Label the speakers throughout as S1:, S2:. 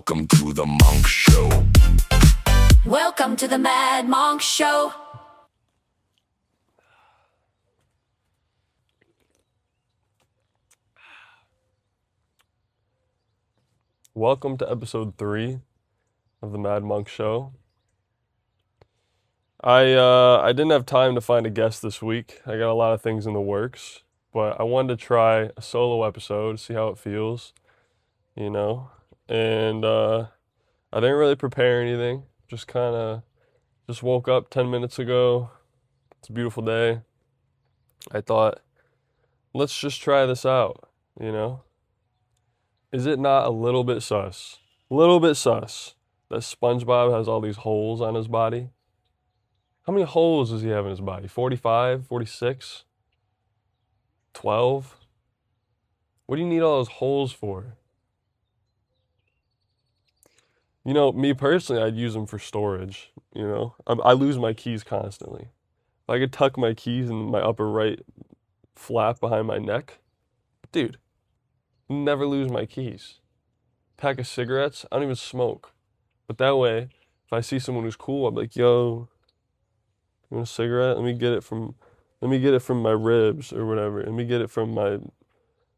S1: Welcome to the Monk Show.
S2: Welcome to the Mad Monk Show.
S3: Welcome to episode 3 of the Mad Monk Show. I didn't have time to find a guest this week. I got a lot of things in the works, but I wanted to try a solo episode, see how it feels, And I didn't really prepare anything. Just woke up 10 minutes ago. It's a beautiful day. I thought, let's just try this out. Is it not a little bit sus? Little bit sus that SpongeBob has all these holes on his body? How many holes does he have in his body? 45, 46, 12? What do you need all those holes for? Me personally, I'd use them for storage. I lose my keys constantly. If I could tuck my keys in my upper right flap behind my neck, dude, never lose my keys. Pack of cigarettes, I don't even smoke. But that way, if I see someone who's cool, I'm like, yo, you want a cigarette? Let me get it from my ribs or whatever. Let me get it from my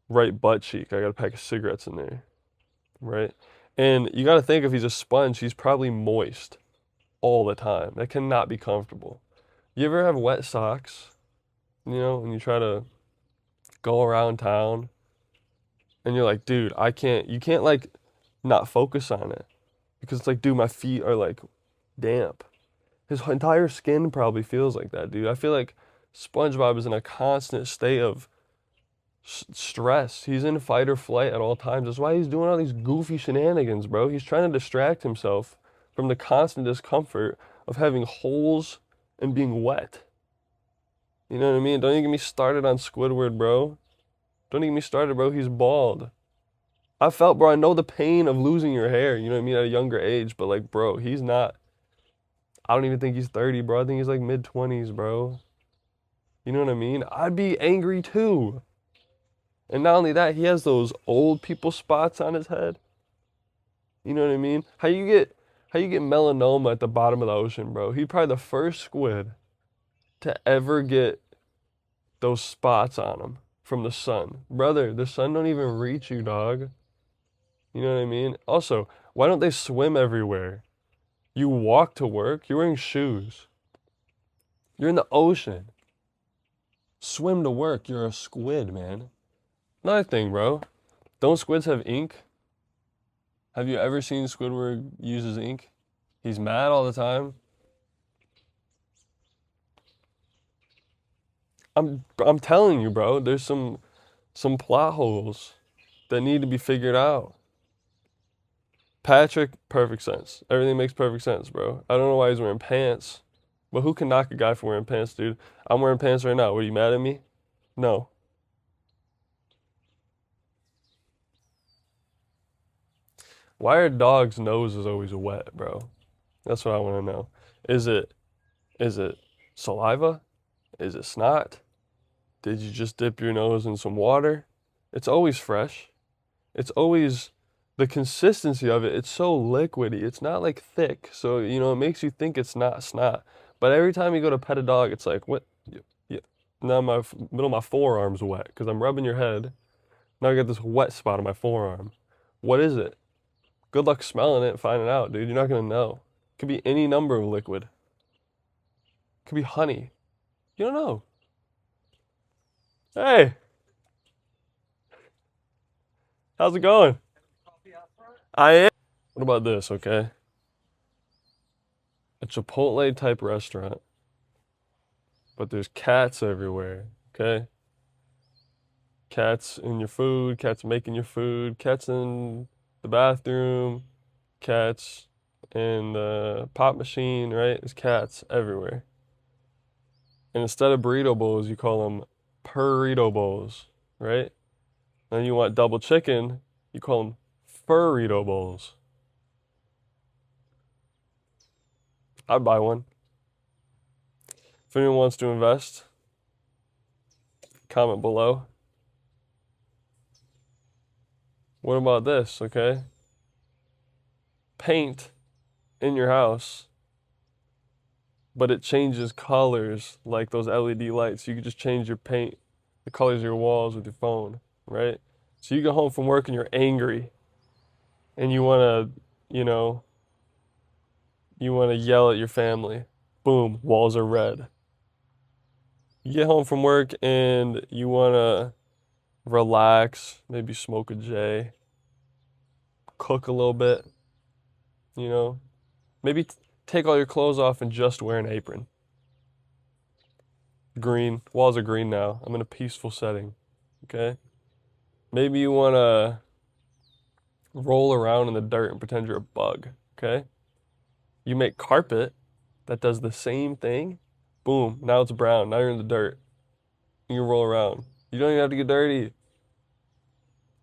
S3: right butt cheek. I got a pack of cigarettes in there, right? And you got to think, if he's a sponge, he's probably moist all the time. That cannot be comfortable. You ever have wet socks, and you try to go around town, and you're like, dude, you can't like not focus on it. Because it's like, dude, my feet are like damp. His entire skin probably feels like that, dude. I feel like SpongeBob is in a constant state of stress. He's in fight or flight at all times. That's why he's doing all these goofy shenanigans, bro. He's trying to distract himself from the constant discomfort of having holes and being wet. You know what I mean? Don't even get me started on Squidward, bro. Don't even get me started, bro. He's bald. Bro, I know the pain of losing your hair, you know what I mean, at a younger age, but like, bro, he's not, I don't even think he's 30, bro. I think he's like mid-20s, bro. You know what I mean? I'd be angry too. And not only that, he has those old people spots on his head. You know what I mean? How you get melanoma at the bottom of the ocean, bro? He's probably the first squid to ever get those spots on him from the sun. Brother, the sun don't even reach you, dog. You know what I mean? Also, why don't they swim everywhere? You walk to work, you're wearing shoes. You're in the ocean. Swim to work, you're a squid, man. Another thing, bro. Don't squids have ink? Have you ever seen Squidward uses ink? He's mad all the time. I'm telling you, bro, there's some plot holes that need to be figured out. Patrick, perfect sense. Everything makes perfect sense, bro. I don't know why he's wearing pants, but who can knock a guy for wearing pants, dude? I'm wearing pants right now. Were you mad at me? No. Why are dogs' noses always wet, bro? That's what I want to know. Is it saliva? Is it snot? Did you just dip your nose in some water? It's always fresh. It's always the consistency of it. It's so liquidy. It's not like thick. So, it makes you think it's not snot. But every time you go to pet a dog, it's like, what? Yeah. Now my middle of my forearm's wet because I'm rubbing your head. Now I got this wet spot on my forearm. What is it? Good luck smelling it and finding out, dude. You're not going to know. It could be any number of liquid. It could be honey. You don't know. Hey, how's it going? I am. What about this, okay? A Chipotle type restaurant, but there's cats everywhere, okay? Cats in your food, cats making your food, cats in the bathroom, cats in the pop machine, right? There's cats everywhere. And instead of burrito bowls, you call them burrito bowls, right? And you want double chicken, you call them furrito bowls. I'd buy one. If anyone wants to invest, comment below. What about this, okay? paint in your house, but it changes colors like those LED lights. You can just change your paint, the colors of your walls with your phone, right? So you get home from work and you're angry and you want to, you want to yell at your family. Boom, walls are red. You get home from work and you want to relax, maybe smoke a J, cook a little bit, you know, maybe take all your clothes off and just wear an apron. Green, walls are green now. I'm in a peaceful setting, okay? Maybe you want to roll around in the dirt and pretend you're a bug, okay? You make carpet that does the same thing. Boom, now it's brown. Now you're in the dirt. You can roll around. You don't even have to get dirty.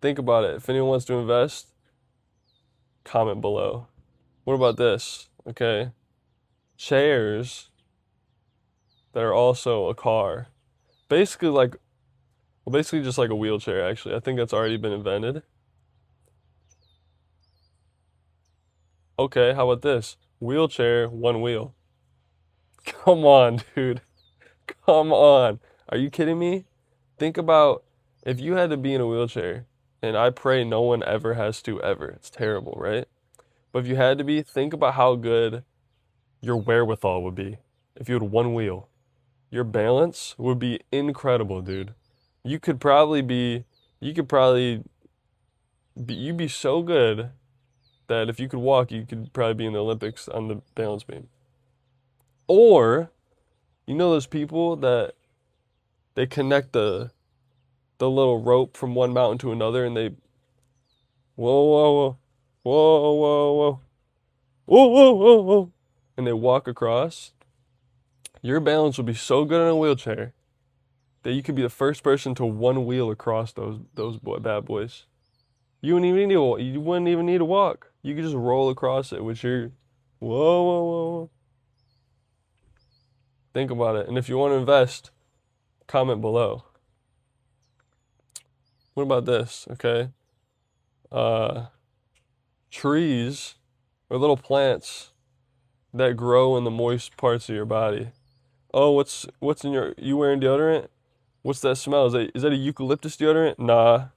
S3: Think about it. If anyone wants to invest, comment below. What about this? Okay. Chairs that are also a car. Basically basically just like a wheelchair actually. I think that's already been invented. Okay, how about this? Wheelchair, one wheel. Come on, dude. Come on. Are you kidding me? Think about if you had to be in a wheelchair, and I pray no one ever has to ever. It's terrible, right? But if you had to be, think about how good your wherewithal would be if you had one wheel. Your balance would be incredible, dude. You could probably be, you'd be so good that if you could walk, you could probably be in the Olympics on the balance beam. Or, you know those people that they connect the little rope from one mountain to another and they, whoa, whoa, whoa, whoa, whoa, whoa, whoa, whoa, whoa, whoa, and they walk across. Your balance would be so good in a wheelchair that you could be the first person to one wheel across bad boys. You wouldn't even need to walk. You could just roll across it with your whoa, whoa, whoa, whoa. Think about it. And if you want to invest, comment below. What about this? Okay. Uh, trees or little plants that grow in the moist parts of your body. Oh, what's in you wearing deodorant? What's that smell? Is that a eucalyptus deodorant? Nah.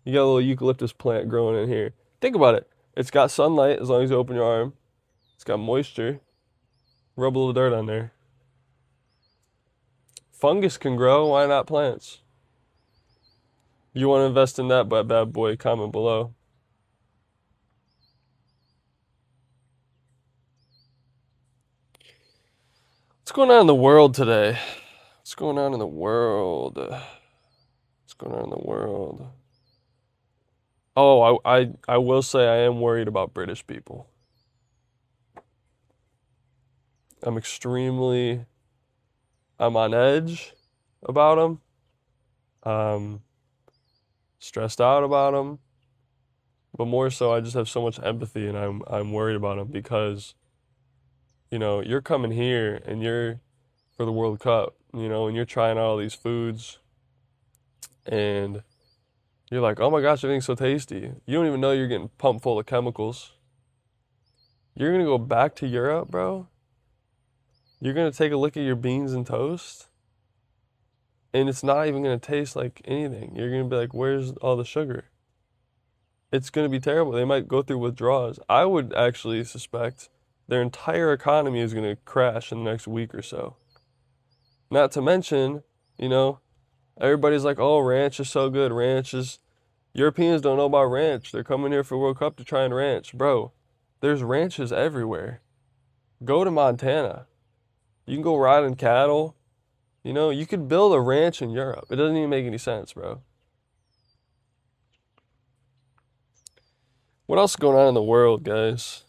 S3: You got a little eucalyptus plant growing in here. Think about it. It's got sunlight as long as you open your arm. It's got moisture. Rub a little dirt on there. Fungus can grow. Why not plants? You want to invest in that bad boy? Comment below. What's going on in the world today? What's going on in the world? What's going on in the world? Oh, I will say I am worried about British people. I'm on edge about them. Stressed out about them. But more so, I just have so much empathy, and I'm worried about them because, you're coming here and you're for the World Cup, and you're trying out all these foods, and you're like, oh my gosh, everything's so tasty. You don't even know you're getting pumped full of chemicals. You're gonna go back to Europe, bro. You're gonna take a look at your beans and toast, and it's not even gonna taste like anything. You're gonna be like, where's all the sugar? It's gonna be terrible. They might go through withdrawals. I would actually suspect their entire economy is gonna crash in the next week or so. Not to mention, everybody's like, oh, ranch is so good. Europeans don't know about ranch. They're coming here for World Cup to try and ranch. Bro, there's ranches everywhere. Go to Montana. You can go riding cattle. You could build a ranch in Europe. It doesn't even make any sense, bro. What else is going on in the world, guys?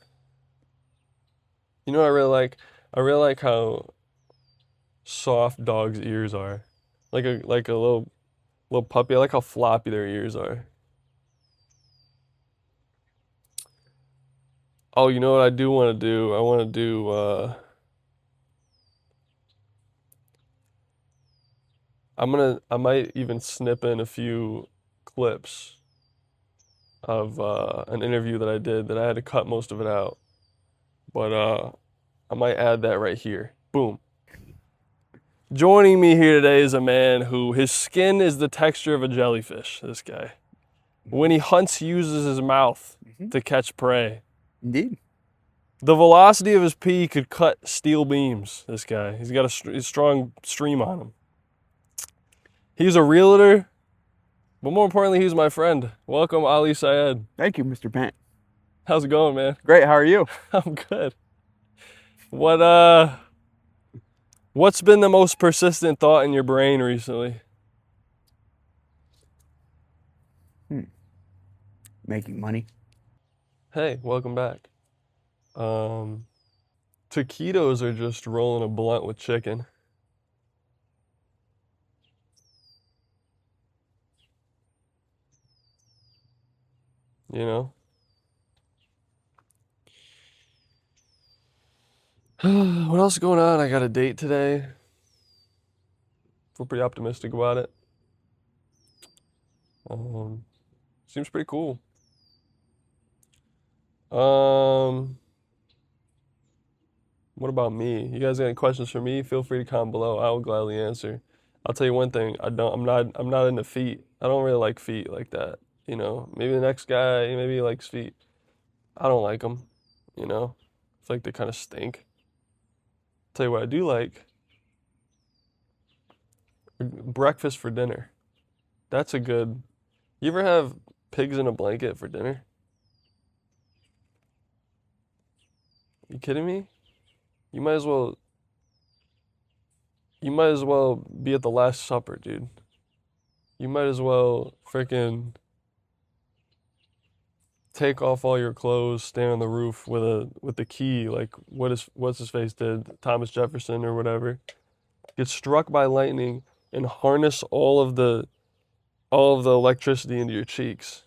S3: You know what I really like? I really like how soft dogs' ears are. Like a little puppy. I like how floppy their ears are. Oh, you know what I do want to do? I want to do I might even snip in a few clips of an interview that I did that I had to cut most of it out. But I might add that right here. Boom. Joining me here today is a man who his skin is the texture of a jellyfish. This guy. When he hunts, he uses his mouth to catch prey.
S4: Indeed.
S3: The velocity of his pee could cut steel beams. This guy. He's got a strong stream on him. He's a realtor, but more importantly, he's my friend. Welcome, Ali Syed.
S4: Thank you, Mr. Pant.
S3: How's it going, man?
S4: Great. How are you?
S3: I'm good. What's been the most persistent thought in your brain recently?
S4: Making money.
S3: Hey, welcome back. Taquitos are just rolling a blunt with chicken. You know? What else is going on? I got a date today. Feel pretty optimistic about it. Seems pretty cool. What about me? You guys got any questions for me? Feel free to comment below. I will gladly answer. I'll tell you one thing. I'm not into feet. I don't really like feet like that. You know, maybe the next guy, maybe he likes feet. I don't like them. You know, I feel like they kind of stink. Tell you what I do like. Breakfast for dinner. That's a good. You ever have pigs in a blanket for dinner? You kidding me? You might as well be at the Last Supper, dude. You might as well freaking take off all your clothes, stand on the roof with the key, like what's his face did, Thomas Jefferson or whatever. Get struck by lightning and harness all of the electricity into your cheeks.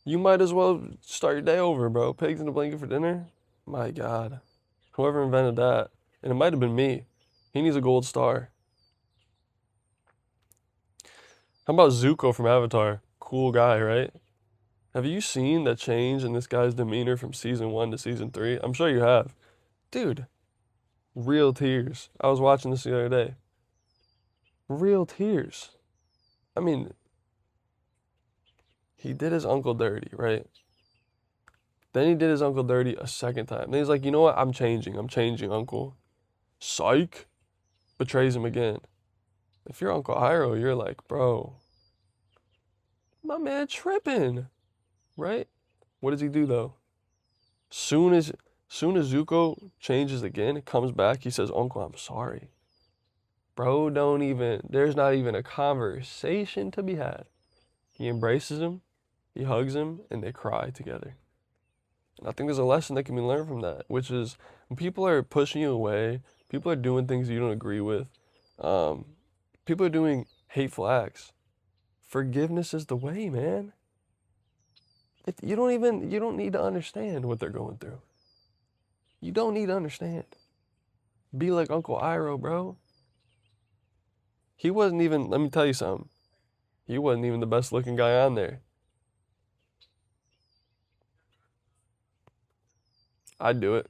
S3: You might as well start your day over, bro. Pigs in a blanket for dinner? My God. Whoever invented that, and it might have been me. He needs a gold star. How about Zuko from Avatar? Cool guy, right? Have you seen that change in this guy's demeanor from season 1 to season 3? I'm sure you have. Dude, real tears. I was watching this the other day. Real tears. I mean, he did his uncle dirty, right? Then he did his uncle dirty a second time. Then he's like, you know what? I'm changing, uncle. Psych. Betrays him again. If you're Uncle Iroh, you're like, bro, my man tripping, right? What does he do though? Soon as Zuko changes again, comes back, he says, Uncle, I'm sorry. Bro, there's not even a conversation to be had. He embraces him, he hugs him, and they cry together. And I think there's a lesson that can be learned from that, which is when people are pushing you away, people are doing things you don't agree with, people are doing hateful acts. Forgiveness is the way, man. You don't need to understand what they're going through. You don't need to understand. Be like Uncle Iroh, bro. He wasn't even, let me tell you something. He wasn't even the best looking guy on there. I'd do it.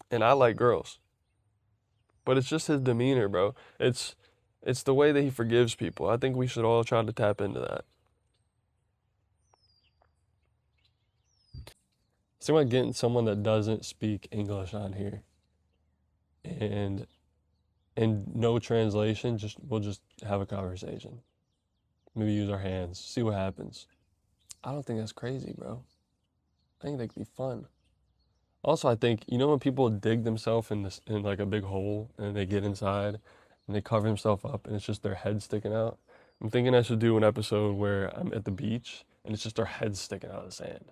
S3: And I like girls. But it's just his demeanor, bro. It's the way that he forgives people. I think we should all try to tap into that. So I'm getting someone that doesn't speak English on here. And no translation, we'll just have a conversation. Maybe use our hands, see what happens. I don't think that's crazy, bro. I think that could be fun. Also, I think, you know when people dig themselves in like a big hole and they get inside and they cover themselves up and it's just their head sticking out? I'm thinking I should do an episode where I'm at the beach and it's just their head sticking out of the sand.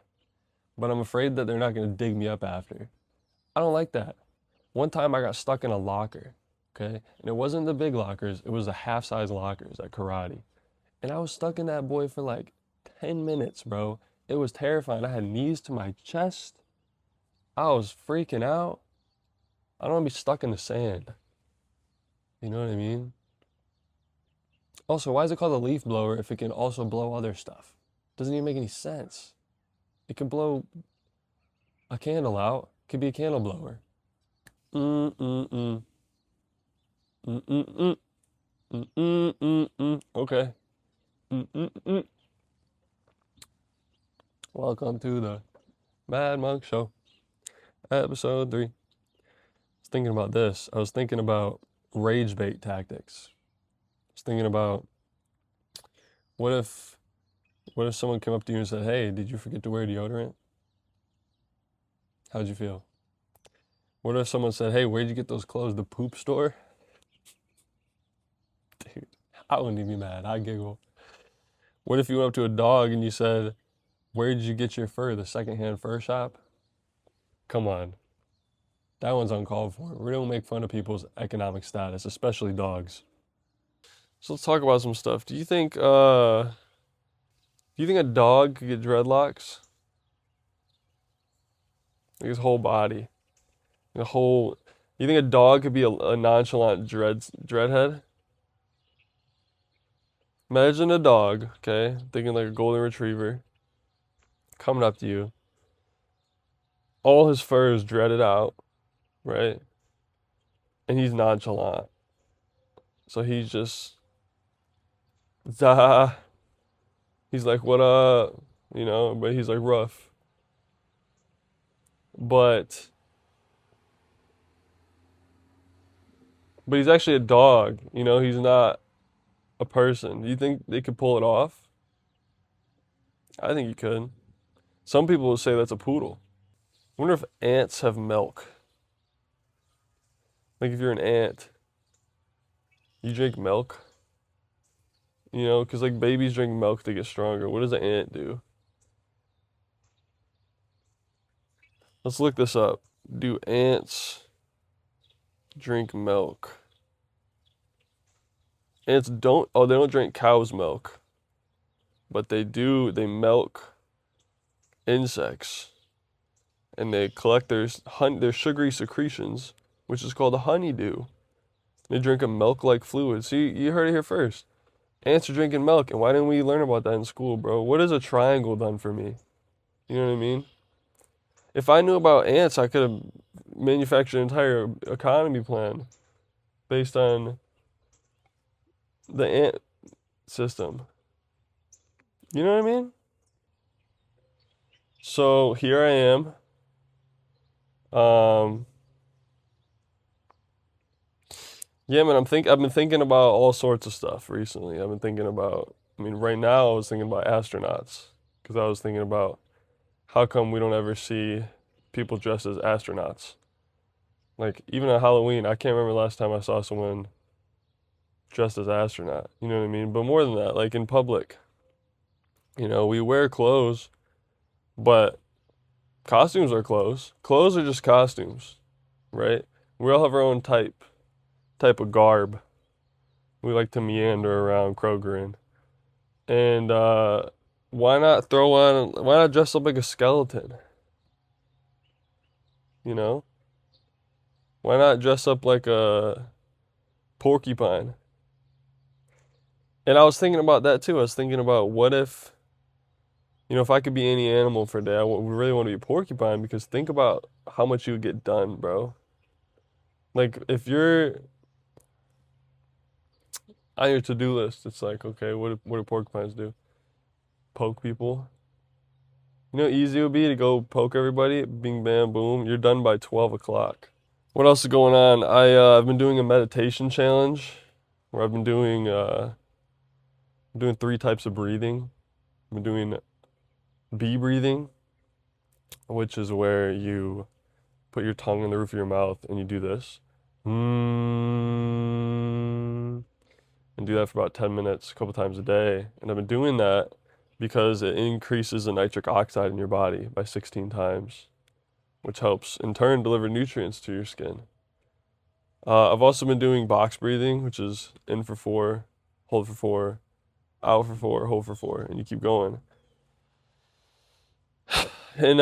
S3: But I'm afraid that they're not going to dig me up after. I don't like that. One time I got stuck in a locker, okay? And it wasn't the big lockers, it was the half-size lockers at karate. And I was stuck in that boy for like 10 minutes, bro. It was terrifying. I had knees to my chest. I was freaking out. I don't want to be stuck in the sand. You know what I mean? Also, why is it called a leaf blower if it can also blow other stuff? Doesn't even make any sense. It can blow a candle out. It could be a candle blower. Mm-mm-mm. Mm-mm-mm. Mm-mm-mm-mm. Okay. Mm-mm-mm. Welcome to the Mad Monk Show, episode 3. I was thinking about this. I was thinking about rage bait tactics. I was thinking about what if someone came up to you and said, "Hey, did you forget to wear deodorant?" How'd you feel? What if someone said, "Hey, where'd you get those clothes? The poop store?" Dude, I wouldn't even be mad. I'd giggle. What if you went up to a dog and you said, "Where did you get your fur? The secondhand fur shop?" Come on. That one's uncalled for. We don't make fun of people's economic status, especially dogs. So let's talk about some stuff. Do you think a dog could get dreadlocks? Like his whole body. You think a dog could be a nonchalant dreadhead? Imagine a dog, okay, thinking like a golden retriever, coming up to you. All his fur is dreaded out, right? And he's nonchalant. So he's just, zah. He's like, what up? But he's like rough. But he's actually a dog, he's not a person. Do you think they could pull it off? I think you could. Some people will say that's a poodle. I wonder if ants have milk. Like if you're an ant, you drink milk, because like babies drink milk to get stronger. What does an ant do? Let's look this up. Do ants drink milk? Ants they don't drink cow's milk, but they milk insects, and they collect their sugary secretions, which is called a honeydew. They drink a milk-like fluid. See, you heard it here first. Ants are drinking milk, and why didn't we learn about that in school, bro? What has a triangle done for me? You know what I mean? If I knew about ants, I could have manufactured an entire economy plan based on the ant system. You know what I mean? So here I am. Yeah, man, I've been thinking about all sorts of stuff recently. I've been thinking about, right now I was thinking about astronauts because I was thinking about how come we don't ever see people dressed as astronauts. Like even at Halloween, I can't remember the last time I saw someone dressed as astronaut. You know what I mean? But more than that, like in public, we wear clothes, but costumes are clothes. Clothes are just costumes, right? We all have our own type of garb. We like to meander around Kroger in. And why not dress up like a skeleton? Why not dress up like a porcupine? And I was thinking about that too. I was thinking about what if I could be any animal for a day, would really want to be a porcupine because think about how much you would get done, bro. Like if you're on your to-do list, it's like, okay, what do porcupines do? Poke people. You know how easy it would be to go poke everybody? Bing, bam, boom. You're done by 12 o'clock. What else is going on? I've been doing a meditation challenge where I've been doing 3 types of breathing. I've been doing bee breathing, which is where you put your tongue in the roof of your mouth and you do this. And do that for about 10 minutes, a couple times a day. And I've been doing that because it increases the nitric oxide in your body by 16 times, which helps in turn deliver nutrients to your skin. I've also been doing box breathing, which is in for 4, hold for 4, out for 4, hold for 4, and you keep going. And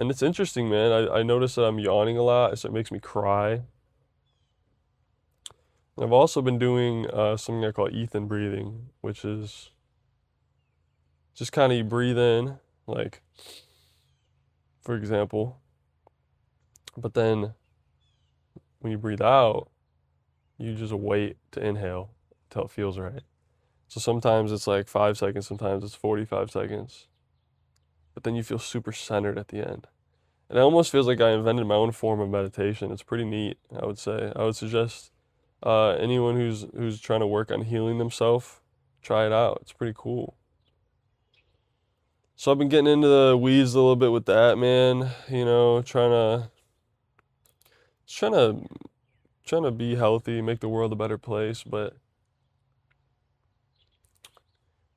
S3: it's interesting, man. I notice that I'm yawning a lot, so it makes me cry. I've also been doing something I call Ethan breathing, which is just kind of you breathe in, like, for example, but then when you breathe out, you just wait to inhale until it feels right. So sometimes it's like 5 seconds, sometimes it's 45 seconds, but then you feel super centered at the end. And it almost feels like I invented my own form of meditation. It's pretty neat, I would say. I would suggest anyone who's trying to work on healing themselves, try it out. It's pretty cool. So I've been getting into the weeds a little bit with that, man. You know, trying to trying to be healthy, make the world a better place, but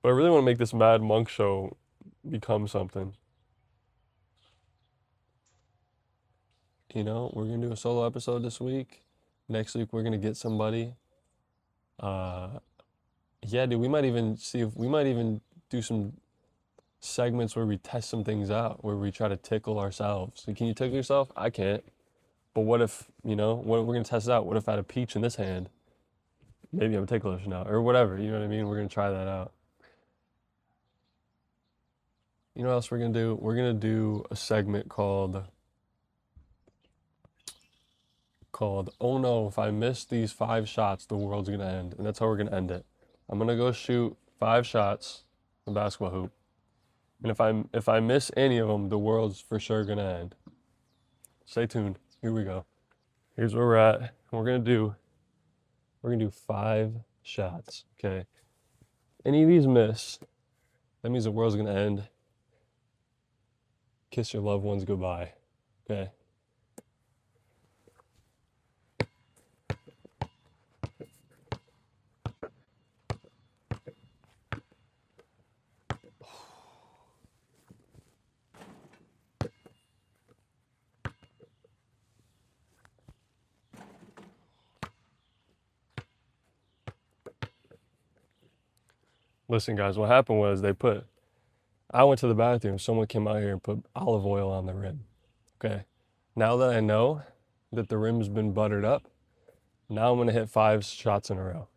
S3: I really want to make this Mad Monk show become something. You know, we're gonna do a solo episode this week. Next week we're gonna get somebody. Uh, yeah, dude, we might even do some segments where we test some things out, where we try to tickle ourselves. Like, can you tickle yourself? I can't. But what if, what we're gonna test it out? What if I had a peach in this hand? Maybe I'm ticklish now, or whatever. You know what I mean? We're gonna try that out. You know what else we're gonna do? We're gonna do a segment called "Oh no, if I miss these 5 shots, the world's gonna end," and that's how we're gonna end it. I'm gonna go shoot 5 shots in the basketball hoop, and if I miss any of them, the world's for sure gonna end. Stay tuned. Here we go. Here's where we're at. We're gonna do 5 shots. Okay. Any of these miss, that means the world's gonna end. Kiss your loved ones goodbye. Okay. Listen, guys, what happened was I went to the bathroom, someone came out here and put olive oil on the rim. Okay. Now that I know that the rim's been buttered up, now I'm gonna hit 5 shots in a row.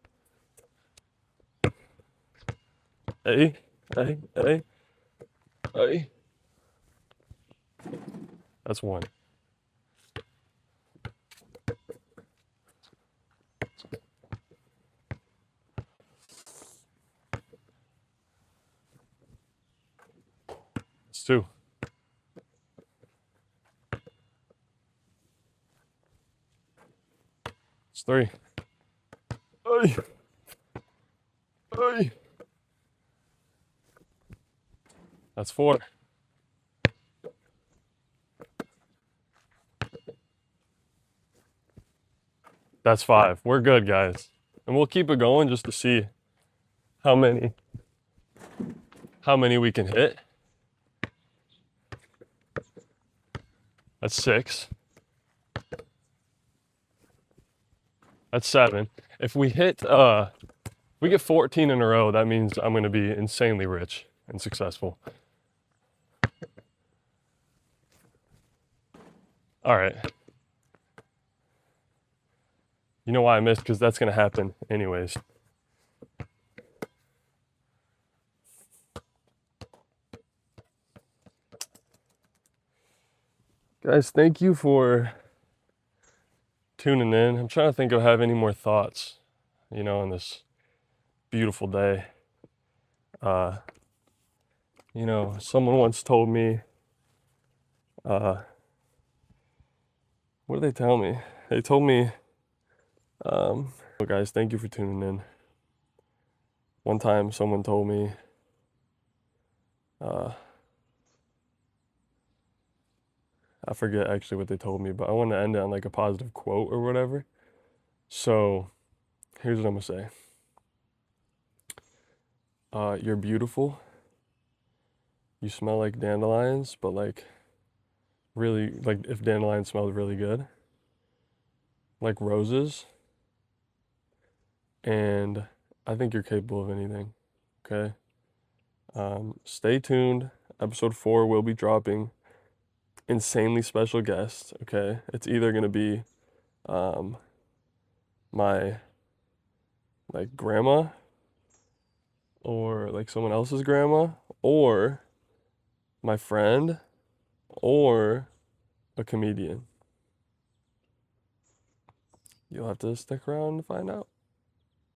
S3: Hey, hey, hey, hey. That's one. It's 2. It's 3. Hey, hey. That's 4. That's 5. We're good, guys. And we'll keep it going just to see how many we can hit. That's 6. That's 7. If we get 14 in a row, that means I'm gonna be insanely rich and successful. All right. You know why I missed? Because that's gonna happen anyways. Guys, thank you for tuning in. I'm trying to think of have any more thoughts, on this beautiful day. Someone once told me, what did they tell me? They told me, well, guys, thank you for tuning in. One time someone told me, I forget actually what they told me, but I want to end it on like a positive quote or whatever. So here's what I'm gonna say. You're beautiful. You smell like dandelions, but like really, like if dandelions smelled really good. Like roses. And I think you're capable of anything. Okay. Stay tuned. Episode 4 will be dropping. Insanely special guest. Okay. It's either gonna be my like grandma or like someone else's grandma or my friend or a comedian? You'll have to stick around to find out.